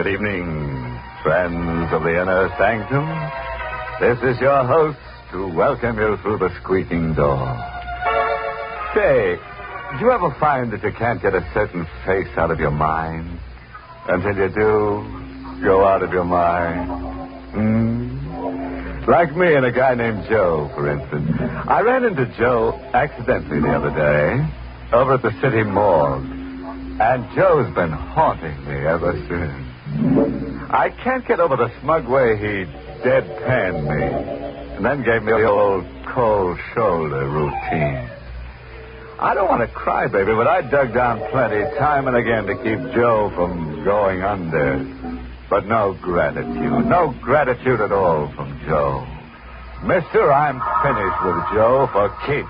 Good evening, friends of the Inner Sanctum. This is your host to welcome you through the squeaking door. Say, do you ever find that you can't get a certain face out of your mind? Until you do, go out of your mind? Like me and a guy named Joe, for instance. I ran into Joe accidentally the other day over at the city morgue. And Joe's been haunting me ever since. I can't get over the smug way he deadpanned me and then gave me the old cold shoulder routine. I don't want to cry, baby, but I dug down plenty time and again to keep Joe from going under. But no gratitude at all from Joe. Mister, I'm finished with Joe for keeps.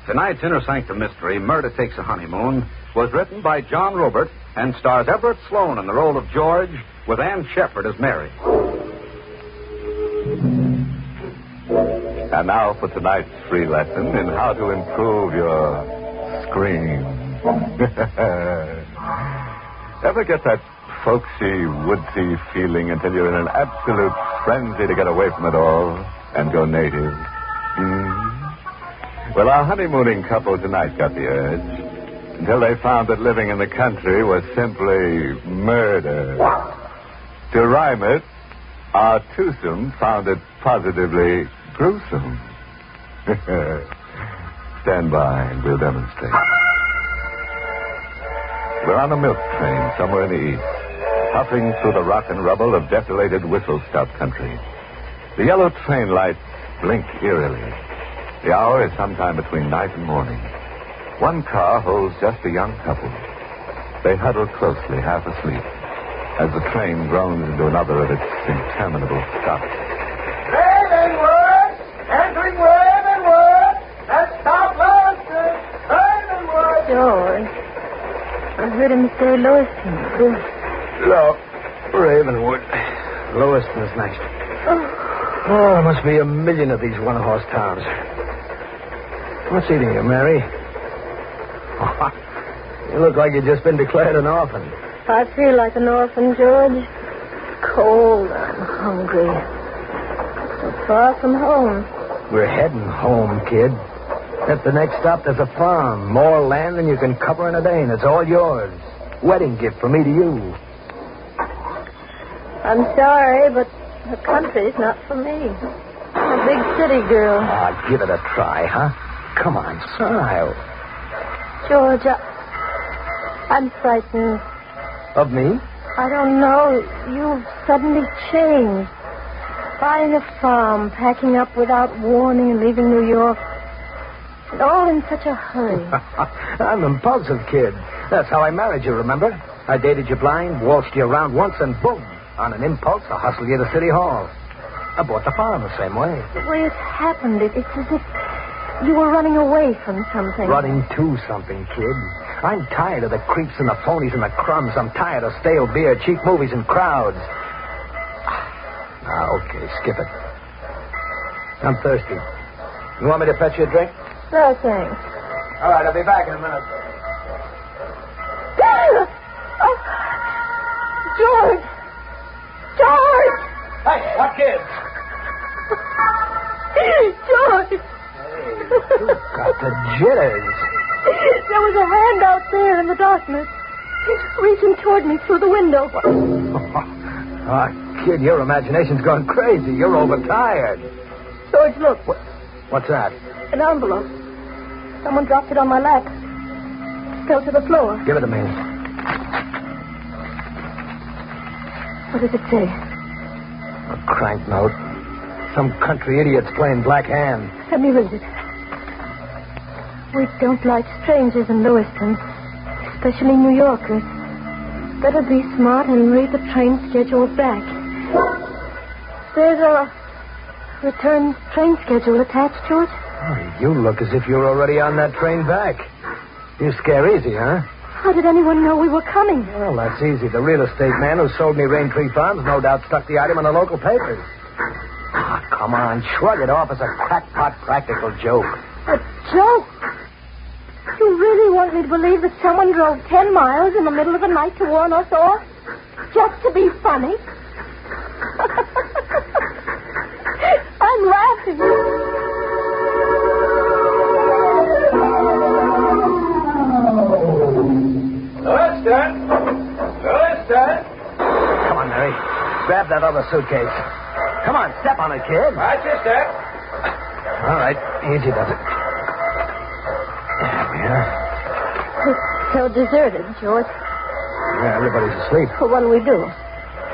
Tonight's Inner Sanctum Mystery, Murder Takes a Honeymoon, was written by John Robert and stars Everett Sloane in the role of George, with Ann Shepard as Mary. And now for tonight's free lesson in how to improve your scream. Ever get that folksy, woodsy feeling until you're in an absolute frenzy to get away from it all and go native? Well, our honeymooning couple tonight got the urge until they found that living in the country was simply murder. To rhyme it, our twosome found it positively gruesome. Stand by and we'll demonstrate. We're on a milk train somewhere in the east, puffing through the rock and rubble of desolated whistle-stop country. The yellow train lights blink eerily. The hour is sometime between night and morning. One car holds just a young couple. They huddle closely, half asleep, as the train groans into another of its interminable stops. Ravenwood! Entering Ravenwood! That's South Lewiston! Ravenwood! George, I heard him say Lewiston. No, Ravenwood. Lewiston's next. Oh, there must be a million of these one-horse towns. What's eating you, Mary? Oh, you look like you've just been declared an orphan. I feel like an orphan, George. It's cold. I'm hungry. So far from home. We're heading home, kid. At the next stop, there's a farm. More land than you can cover in a day, and it's all yours. Wedding gift from me to you. I'm sorry, but the country's not for me. I'm a big city girl. Ah, give it a try, huh? Come on, smile. George, I'm frightened. Of me? I don't know. You've suddenly changed. Buying a farm, packing up without warning and leaving New York. And all in such a hurry. I'm an impulsive kid. That's how I married you, remember? I dated you blind, waltzed you around once, and boom, on an impulse, I hustled you to City Hall. I bought the farm the same way. The way it happened, it's as if you were running away from something. Running to something, kid. I'm tired of the creeps and the phonies and the crumbs. I'm tired of stale beer, cheap movies, and crowds. Okay, skip it. I'm thirsty. You want me to fetch you a drink? No, thanks. All right, I'll be back in a minute. Oh, George! George! Hey, what kids? George! Hey, you got the jitters. There was a hand out there in the darkness, reaching toward me through the window. Oh, kid, your imagination's gone crazy. You're overtired. George, look. What's that? An envelope. Someone dropped it on my lap. It fell to the floor. Give it to me. What does it say? A crank note. Some country idiot's playing black hand. Let me read it. We don't like strangers in Lewiston, especially New Yorkers. Better be smart and read the train schedule back. There's a return train schedule attached to it. Oh, you look as if you're already on that train back. You scare easy, huh? How did anyone know we were coming? Well, that's easy. The real estate man who sold me Rain Tree Farms no doubt stuck the item in the local papers. Ah, come on. Shrug it off as a crackpot practical joke. A joke? You really want me to believe that someone drove 10 miles in the middle of the night to warn us off? Just to be funny? I'm laughing. Lewiston! Lewiston! Come on, Mary. Grab that other suitcase. Come on, step on it, kid. Watch your step. All right, easy does it. There we are. It's so deserted, George. Yeah, everybody's asleep. Well, what'll we do?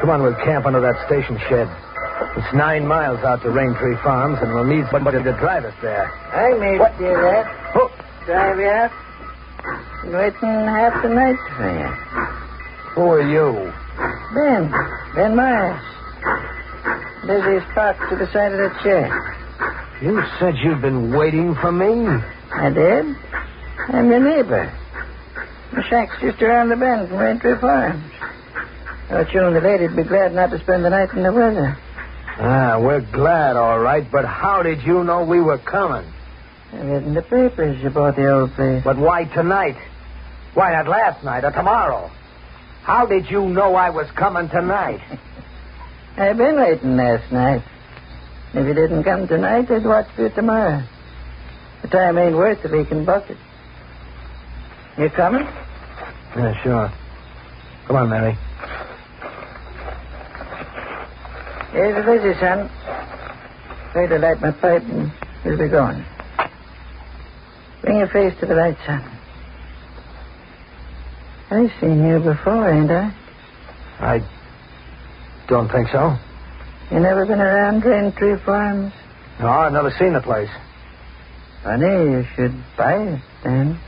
Come on, we'll camp under that station shed. It's 9 miles out to Raintree Farms, and we'll need somebody to drive us there. I made What? you that. Oh, Drive you out. Been waiting half the night for you. who are you? Ben Myers. Busiest park to the side of the chair. You said you'd been waiting for me? I did. I'm your neighbor. The shack's just around the bend from Raintree Farms. Thought you and the lady'd be glad not to spend the night in the weather. Ah, we're glad, all right, but how did you know we were coming? I read in the papers about the old place. But why tonight? Why not last night or tomorrow? How did you know I was coming tonight? I've been waiting last night. If you didn't come tonight, I'd watch for you tomorrow. The time ain't worth a leaking bucket. You coming? Yeah, sure. Come on, Mary. Here's the busy, son. Try to light my pipe and we'll be going. Bring your face to the light, son. I've seen you before, ain't I? I don't think so. You never been around Raintree Farms? No, I've never seen the place. Funny, you should buy it then.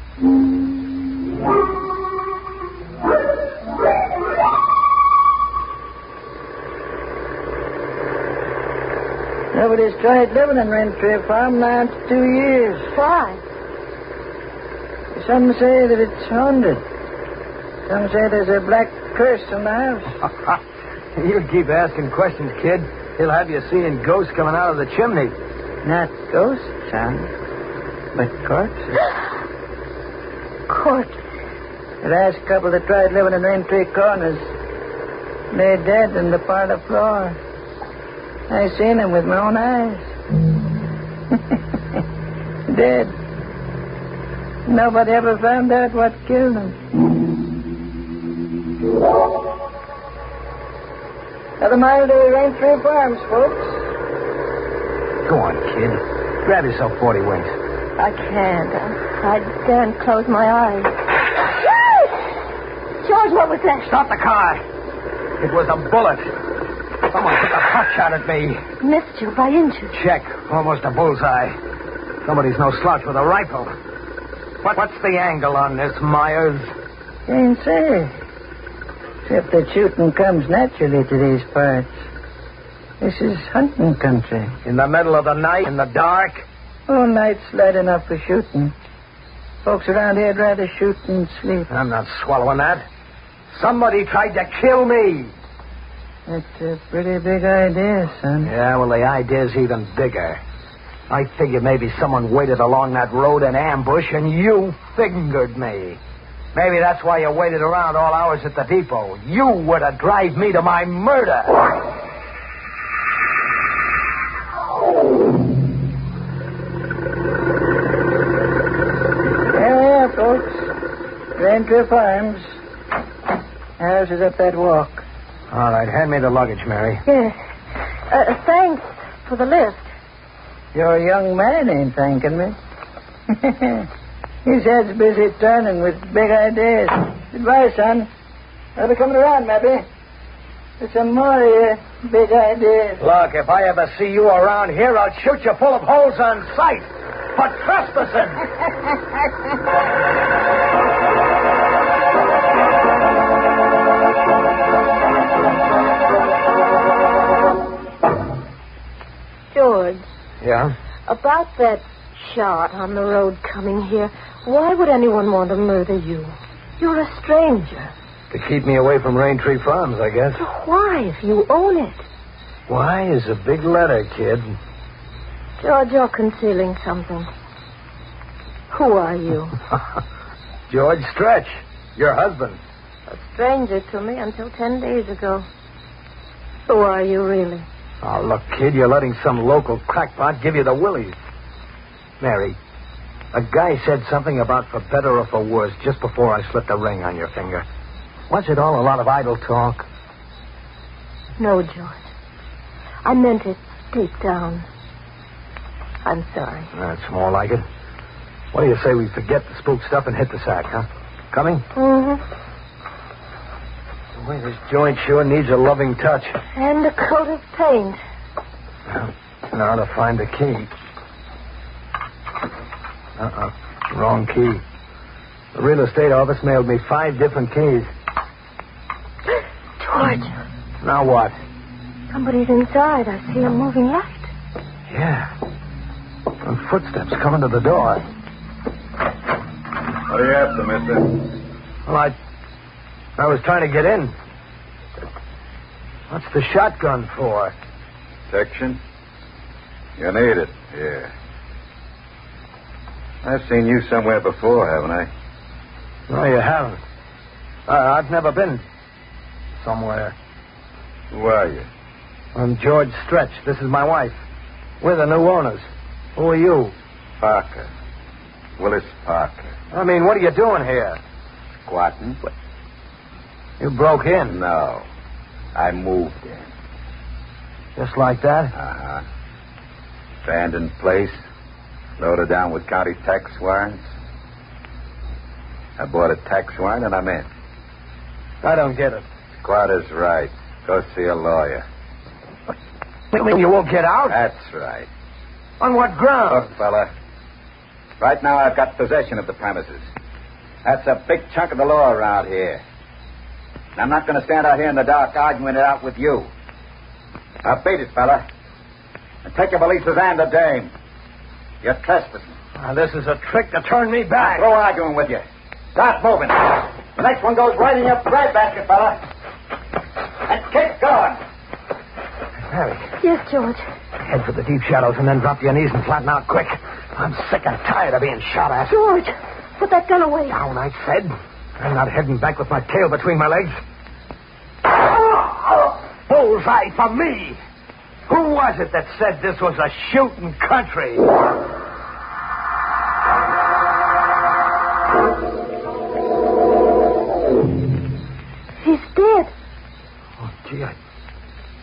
Nobody's tried living in Raintree Farm now for 2 years. Why? Some say that it's haunted. Some say there's a black curse in the house. You keep asking questions, kid. He'll have you seeing ghosts coming out of the chimney. Not ghosts, son, but corpses. Corpse. The last couple that tried living in Raintree Corners lay dead in the parlor floor. I seen them with my own eyes. Dead. Nobody ever found out what killed them. Another mile to Raintree Farms, folks. Go on, kid. Grab yourself 40 winks. I can't. I daren't close my eyes. George, what was that? Stop the car. It was a bullet. Someone took a pot shot at me. Missed you by inches. Check. Almost a bullseye. Somebody's no slouch with a rifle. What's the angle on this, Myers? Can't say. Except that shooting comes naturally to these parts. This is hunting country. In the middle of the night, in the dark? All night's light enough for shooting. Folks around here'd rather shoot than sleep. I'm not swallowing that. Somebody tried to kill me. That's a pretty big idea, son. Yeah, well, the idea's even bigger. I figured maybe someone waited along that road in ambush and you fingered me. Maybe that's why you waited around all hours at the depot. You were to drive me to my murder. There we are, folks. Raintree Farms. Ours is up that walk. All right, hand me the luggage, Mary. Yes. Thanks for the lift. Your young man ain't thanking me. His head's busy turning with big ideas. Goodbye, son. I'll be coming around, maybe. With some more big ideas. Look, if I ever see you around here, I'll shoot you full of holes on sight for trespassing. George, Yeah? about that shot on the road coming here, why would anyone want to murder you? You're a stranger. To keep me away from Raintree Farms, I guess. But why, if you own it? Why is a big letter, kid. George, you're concealing something. Who are you? George Stretch, your husband. A stranger to me until 10 days ago. Who are you, really? Oh, look, kid, you're letting some local crackpot give you the willies. Mary, a guy said something about for better or for worse just before I slipped a ring on your finger. Was it all a lot of idle talk? No, George. I meant it deep down. I'm sorry. That's more like it. What do you say we forget the spook stuff and hit the sack, huh? Coming? Mm-hmm. Boy, this joint sure needs a loving touch. And a coat of paint. Well, now to find the key. Wrong key. The real estate office mailed me 5 different keys. George. Now what? Somebody's inside. I see him moving left. Yeah. And footsteps coming to the door. What are you after, mister? Well, I was trying to get in. What's the shotgun for? Protection? You need it, yeah. I've seen you somewhere before, haven't I? No, you haven't. I've never been somewhere. Who are you? I'm George Stretch. This is my wife. We're the new owners. Who are you? Parker. Willis Parker. I mean, what are you doing here? Squatting? You broke in. No. I moved in. Just like that? Uh-huh. Abandoned place. Loaded down with county tax warrants. I bought a tax warrant and I'm in. I don't get it. Squatter's right. Go see a lawyer. You mean you won't get out? That's right. On what ground? Look, fella. Right now I've got possession of the premises. That's a big chunk of the law around here. And I'm not going to stand out here in the dark arguing it out with you. Now beat it, fella. And take your valises and the dame. You're trespassing. Now, this is a trick to turn me back. Throw arguing with you. Start moving. The next one goes right in your breadbasket, fella. And keep going. Harry, Yes, George. head for the deep shadows and then drop to your knees and flatten out quick. I'm sick and tired of being shot at. George, put that gun away. Down, I said. I'm not heading back with my tail between my legs. Bullseye for me. Who was it that said this was a shooting country? He's dead. Oh, gee,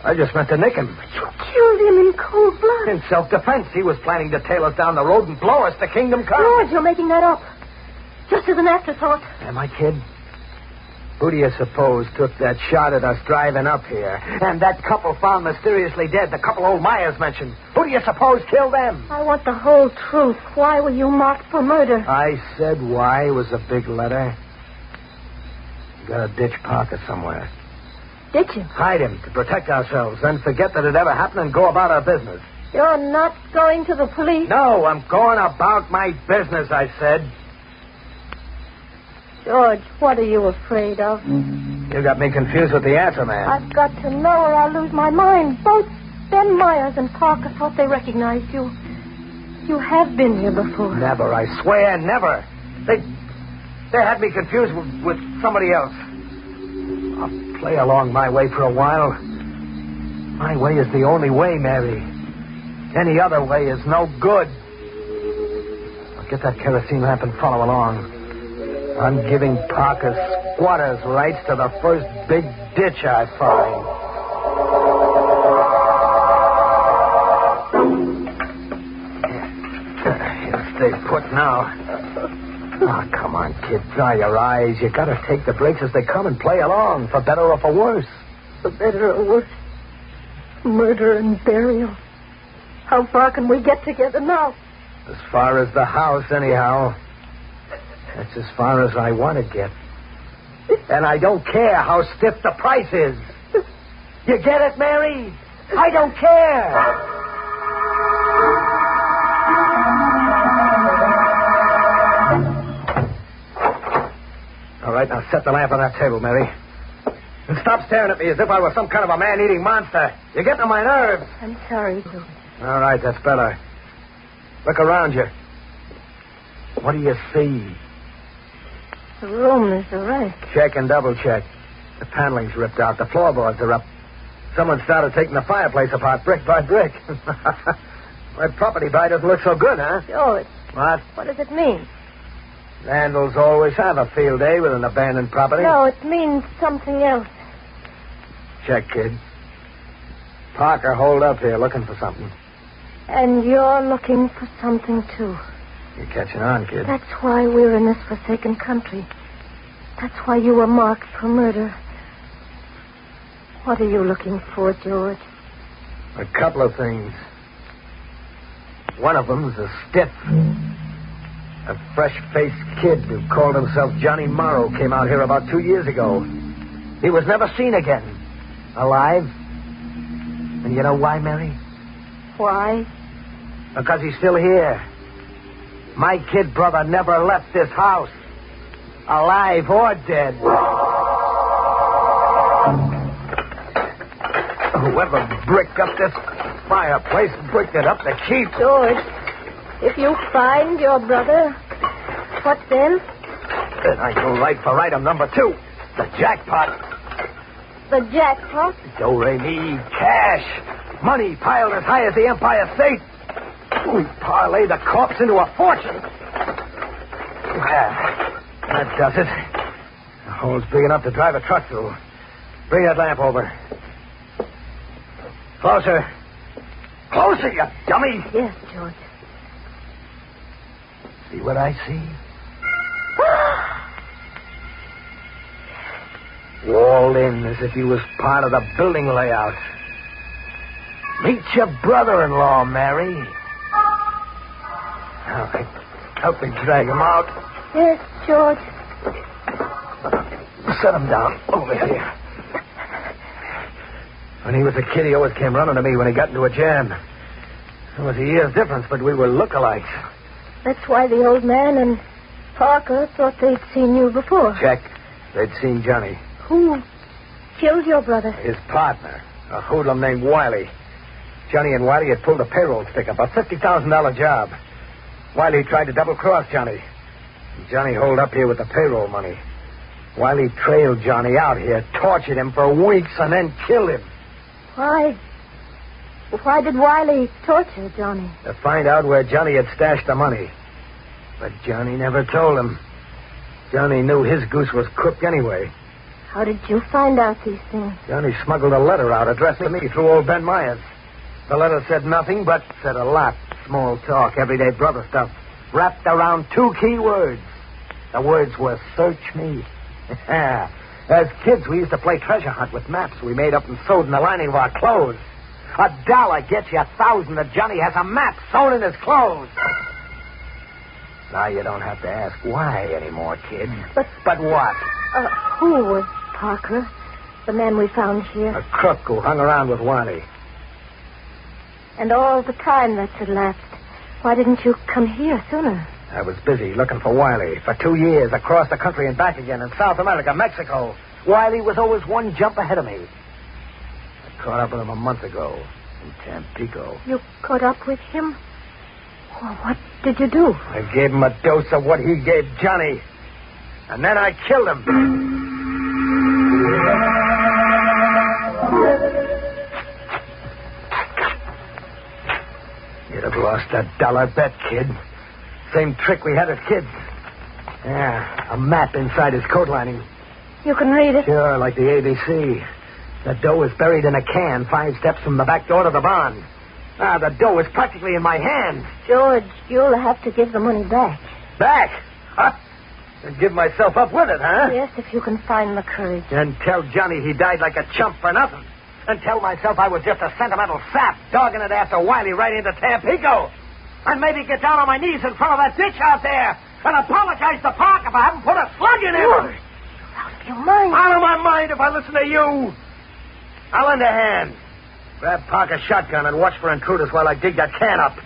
I just meant to nick him. You killed him in cold blood. In self-defense, he was planning to tail us down the road and blow us to kingdom come. George, you're making that up. Just as an afterthought. Am I, kid? Who do you suppose took that shot at us driving up here? And that couple found mysteriously dead, the couple old Myers mentioned. Who do you suppose killed them? I want the whole truth. Why were you marked for murder? I said why was a big letter. You gotta ditch Parker somewhere. Did you? Hide him to protect ourselves, then forget that it ever happened and go about our business. You're not going to the police? No, I'm going about my business, I said. George, what are you afraid of? You got me confused with the answer, man. I've got to know or I'll lose my mind. Both Ben Myers and Parker thought they recognized you. You have been here before. Never, I swear, never. They had me confused with somebody else. I'll play along my way for a while. My way is the only way, Mary. Any other way is no good. I'll get that kerosene lamp and follow along. I'm giving Parker squatter's rights to the first big ditch I find. Here, stay put now. Oh, come on, kid. Dry your eyes. You gotta take the breaks as they come and play along, for better or for worse. For better or worse. Murder and burial. How far can we get together now? As far as the house, anyhow. That's as far as I want to get. And I don't care how stiff the price is. You get it, Mary? I don't care. All right, now set the lamp on that table, Mary. And stop staring at me as if I were some kind of a man-eating monster. You're getting on my nerves. I'm sorry, George. All right, that's better. Look around you. What do you see? The room is a wreck. Check and double check. The paneling's ripped out. The floorboards are up. Someone started taking the fireplace apart brick by brick. My property buy doesn't look so good, huh? George. What? What does it mean? Vandals always have a field day with an abandoned property. No, it means something else. Check, kid. Parker holed up here looking for something. And you're looking for something, too. You're catching on, kid. That's why we're in this forsaken country. That's why you were marked for murder. What are you looking for, George? A couple of things. One of them's a stiff. A fresh-faced kid who called himself Johnny Morrow came out here about 2 years ago. He was never seen again. Alive. And you know why, Mary? Why? Because he's still here. My kid brother never left this house. Alive or dead. Whoever bricked up this fireplace bricked it up to keep. George, if you find your brother, what then? Then I go right for item number 2. The jackpot. The jackpot? Do-re-mi, cash. Money piled as high as the Empire State. We parlay the corpse into a fortune. That does it. The hole's big enough to drive a truck through. Bring that lamp over. Closer. Closer, you dummy. Yes, George. See what I see? Walled in as if he was part of the building layout. Meet your brother-in-law, Mary. Now, help me drag him out. Yes, George. Set him down over here. When he was a kid, he always came running to me when he got into a jam. There was a year's difference, but we were lookalikes. That's why the old man and Parker thought they'd seen you before. Check. They'd seen Johnny. Who killed your brother? His partner, a hoodlum named Wiley. Johnny and Wiley had pulled a payroll stick-up, a $50,000 job. Wiley tried to double-cross Johnny. Johnny holed up here with the payroll money. Wiley trailed Johnny out here, tortured him for weeks, and then killed him. Why? Why did Wiley torture Johnny? To find out where Johnny had stashed the money. But Johnny never told him. Johnny knew his goose was cooked anyway. How did you find out these things? Johnny smuggled a letter out addressed to me through old Ben Myers. The letter said nothing, but said a lot. Small talk, everyday brother stuff. Wrapped around 2 key words. The words were, search me. As kids, we used to play treasure hunt with maps we made up and sewed in the lining of our clothes. $1 gets you 1,000 that Johnny has a map sewn in his clothes. Now you don't have to ask why anymore, kid. But what? Who was Parker, the man we found here? A crook who hung around with Wiley. And all the time that's elapsed, why didn't you come here sooner? I was busy looking for Wiley for 2 years, across the country and back again, in South America, Mexico. Wiley was always one jump ahead of me. I caught up with him a month ago in Tampico. You caught up with him? Well, what did you do? I gave him a dose of what he gave Johnny. And then I killed him. You'd have lost $1 bet, kid. Same trick we had as kids. Yeah, a map inside his coat lining. You can read it? Sure, like the ABC. The dough is buried in a can 5 steps from the back door to the barn. The dough is practically in my hand. George, you'll have to give the money back. Back? Huh? And give myself up with it, huh? Yes, if you can find the courage. And tell Johnny he died like a chump for nothing. And tell myself I was just a sentimental sap dogging it after Wiley right into Tampico. And maybe get down on my knees in front of that ditch out there and apologize to Parker if I haven't put a slug in him. George, out of your mind. Out of my mind if I listen to you. I'll lend a hand. Grab Parker's shotgun and watch for intruders while I dig that can up.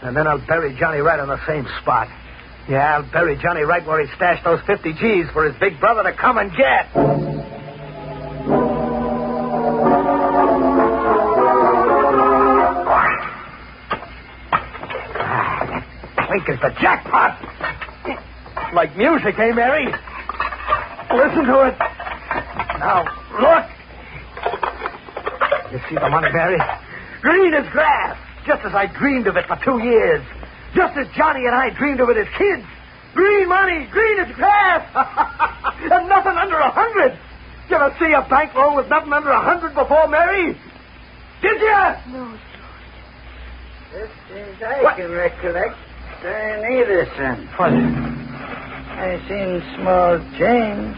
And then I'll bury Johnny right on the same spot. Yeah, I'll bury Johnny right where he stashed those 50 G's for his big brother to come and get. That clink is the jackpot. Like music, eh, Mary? Listen to it. Now, look. You see the money, Mary? Green as grass, just as I dreamed of it for 2 years. Just as Johnny and I dreamed of it as kids. Green money, green as grass. And nothing under 100. You ever see a bankroll with nothing under 100 before, Mary? Did you? No, As I can recollect, neither, son. What? I seen small change.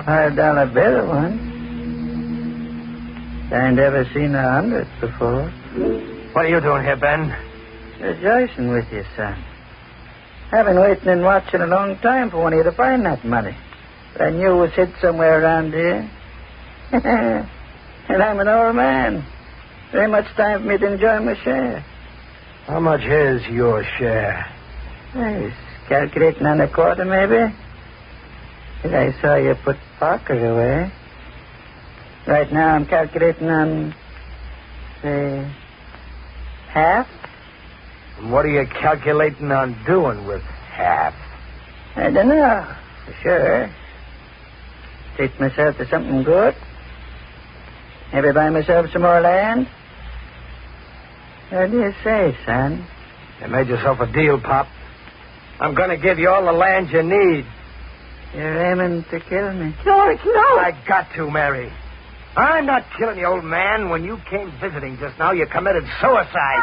$5 bill once. I never seen 100 before. What are you doing here, Ben? Rejoicing with you, son. I've been waiting and watching a long time for one of you to find that money. But I knew it was hid somewhere around here. And I'm an old man. Very much time for me to enjoy my share. How much is your share? I was calculating on a quarter, maybe. But I saw you put Parker away. Right now I'm calculating on, say, half. And what are you calculating on doing with half? I don't know, for sure. Treat myself to something good. Maybe buy myself some more land. What do you say, son? You made yourself a deal, Pop. I'm going to give you all the land you need. You're aiming to kill me. George, no. I got to, Mary. I'm not killing you, old man. When you came visiting just now, you committed suicide.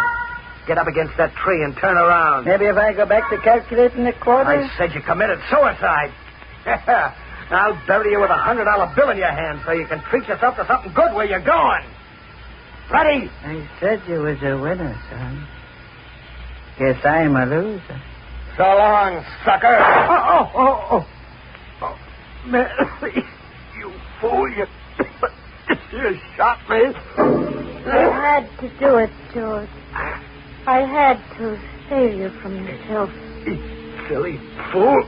Get up against that tree and turn around. Maybe if I go back to calculating the quarter? I said you committed suicide. I'll bury you with a $100 bill in your hand so you can treat yourself to something good where you're going. Ready? I said you was a winner, son. Guess I'm a loser. So long, sucker. Oh. Mary, you fool. You shot me. I had to do it, George. I had to save you from yourself. You silly fool.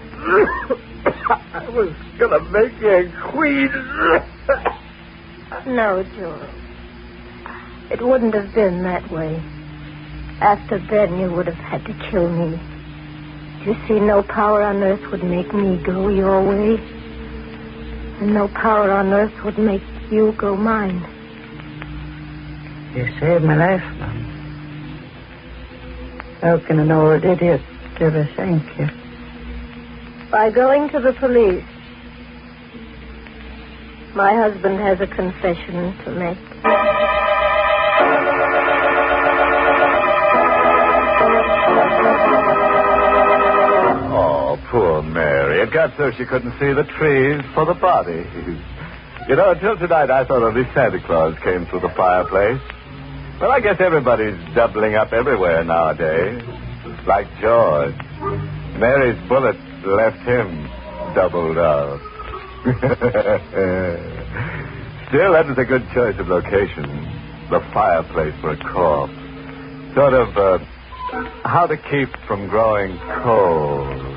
I was going to make you a queen. No, George. It wouldn't have been that way. After then, you would have had to kill me. You see, no power on earth would make me go your way. And no power on earth would make you go mine. You saved my life, Mom. How can an old idiot ever thank you? By going to the police. My husband has a confession to make. Oh, poor Mary. It got so she couldn't see the trees for the bodies. You know, until tonight I thought only Santa Claus came through the fireplace. Well, I guess everybody's doubling up everywhere nowadays. Like George. Mary's bullet left him doubled up. Still, that was a good choice of location. The fireplace for a corpse. Sort of, how to keep from growing cold.